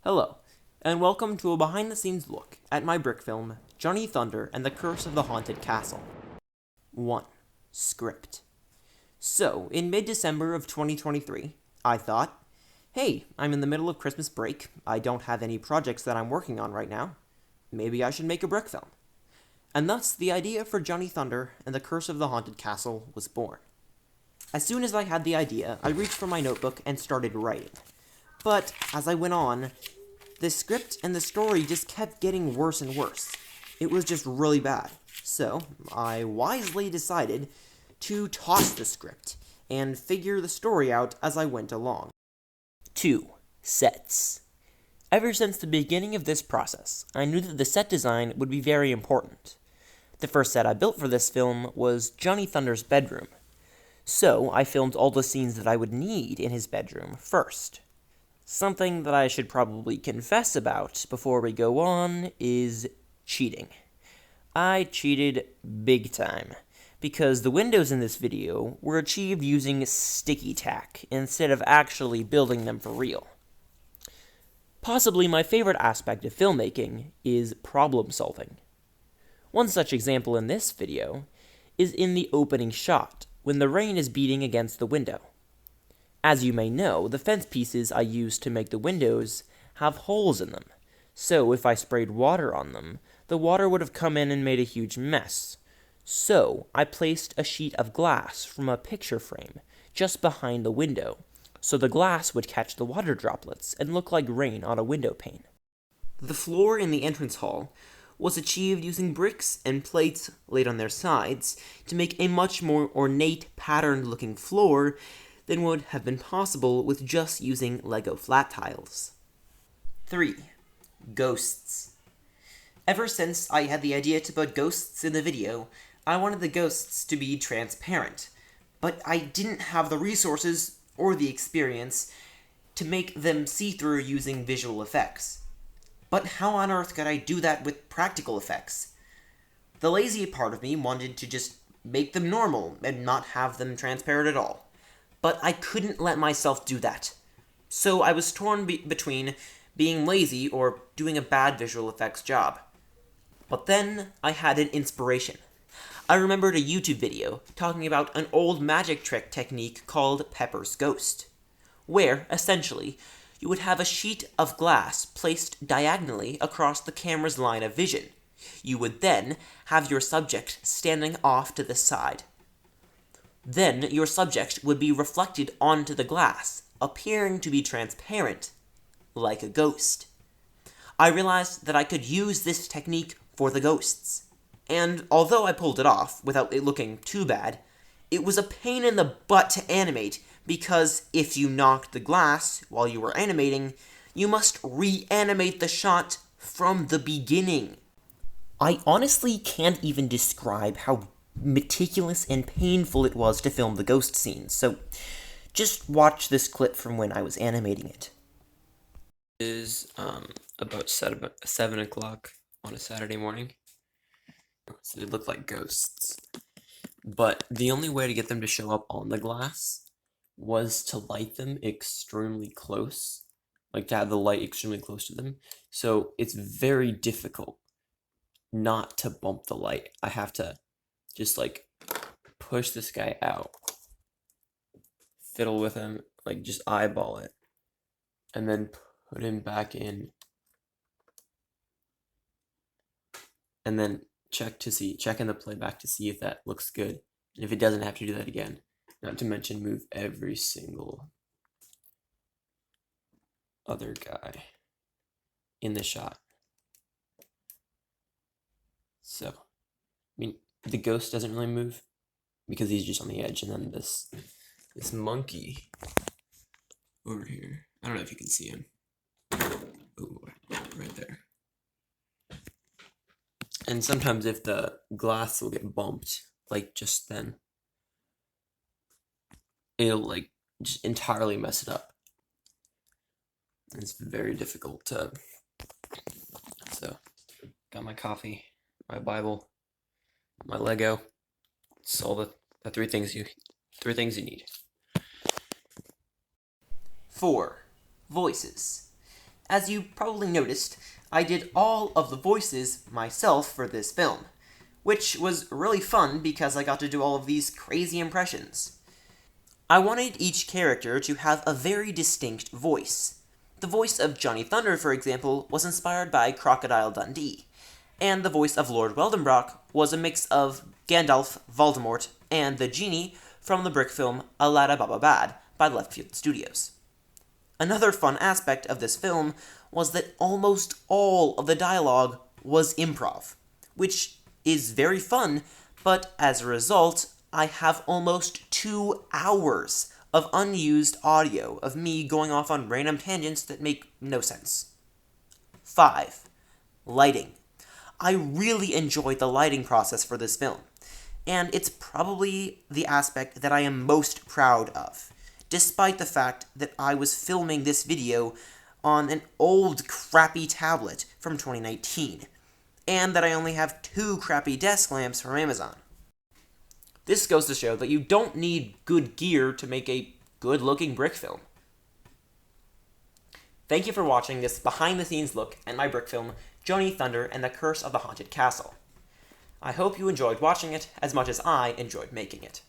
Hello, and welcome to a behind-the-scenes look at my brick film, Johnny Thunder and the Curse of the Haunted Castle. 1. Script. So, in mid-December of 2023, I thought, hey, I'm in the middle of Christmas break, I don't have any projects that I'm working on right now, maybe I should make a brick film. And thus, the idea for Johnny Thunder and the Curse of the Haunted Castle was born. As soon as I had the idea, I reached for my notebook and started writing. But, as I went on, the script and the story just kept getting worse and worse. It was just really bad. So, I wisely decided to toss the script and figure the story out as I went along. 2. Sets. Ever since the beginning of this process, I knew that the set design would be very important. The first set I built for this film was Johnny Thunder's bedroom. So, I filmed all the scenes that I would need in his bedroom first. Something that I should probably confess about before we go on is cheating. I cheated big time, because the windows in this video were achieved using sticky tack instead of actually building them for real. Possibly my favorite aspect of filmmaking is problem solving. One such example in this video is in the opening shot, when the rain is beating against the window. As you may know, the fence pieces I used to make the windows have holes in them, so if I sprayed water on them, the water would have come in and made a huge mess. So I placed a sheet of glass from a picture frame just behind the window, so the glass would catch the water droplets and look like rain on a window pane. The floor in the entrance hall was achieved using bricks and plates laid on their sides to make a much more ornate, patterned-looking floor than would have been possible with just using Lego flat tiles. 3. Ghosts. Ever since I had the idea to put ghosts in the video, I wanted the ghosts to be transparent, but I didn't have the resources or the experience to make them see-through using visual effects. But how on earth could I do that with practical effects? The lazy part of me wanted to just make them normal and not have them transparent at all. But I couldn't let myself do that. So I was torn between being lazy or doing a bad visual effects job. But then I had an inspiration. I remembered a YouTube video talking about an old magic trick technique called Pepper's Ghost, where, essentially, you would have a sheet of glass placed diagonally across the camera's line of vision. You would then have your subject standing off to the side. Then your subject would be reflected onto the glass, appearing to be transparent, like a ghost. I realized that I could use this technique for the ghosts. And although I pulled it off without it looking too bad, it was a pain in the butt to animate, because if you knocked the glass while you were animating, you must reanimate the shot from the beginning. I honestly can't even describe how meticulous and painful it was to film the ghost scenes, so just watch this clip from when I was animating it. It is about 7 o'clock on a Saturday morning. So they look like ghosts. But the only way to get them to show up on the glass was to light them extremely close, like to have the light extremely close to them. So it's very difficult not to bump the light. I have to just like push this guy out, fiddle with him, like just eyeball it, and then put him back in, and then check in the playback to see if that looks good. And if it doesn't, have to do that again. Not to mention move every single other guy in the shot. So, I mean, the ghost doesn't really move because he's just on the edge, and then this monkey over here, I don't know if you can see him. Ooh, right there. And sometimes if the glass will get bumped, like just then, it'll like just entirely mess it up. It's very difficult to. So, got my coffee, my Bible, my Lego. It's all the three things you need. 4. Voices. As you probably noticed, I did all of the voices myself for this film, which was really fun because I got to do all of these crazy impressions. I wanted each character to have a very distinct voice. The voice of Johnny Thunder, for example, was inspired by Crocodile Dundee, and the voice of Lord Weldenbrock was a mix of Gandalf, Voldemort, and the genie from the brick film Aladdin Baba Bad by Left Field Studios. Another fun aspect of this film was that almost all of the dialogue was improv, which is very fun, but as a result, I have almost 2 hours of unused audio of me going off on random tangents that make no sense. 5. Lighting. I really enjoyed the lighting process for this film, and it's probably the aspect that I am most proud of, despite the fact that I was filming this video on an old crappy tablet from 2019, and that I only have 2 crappy desk lamps from Amazon. This goes to show that you don't need good gear to make a good-looking brick film. Thank you for watching this behind-the-scenes look at my brick film, Johnny Thunder and the Curse of the Haunted Castle. I hope you enjoyed watching it as much as I enjoyed making it.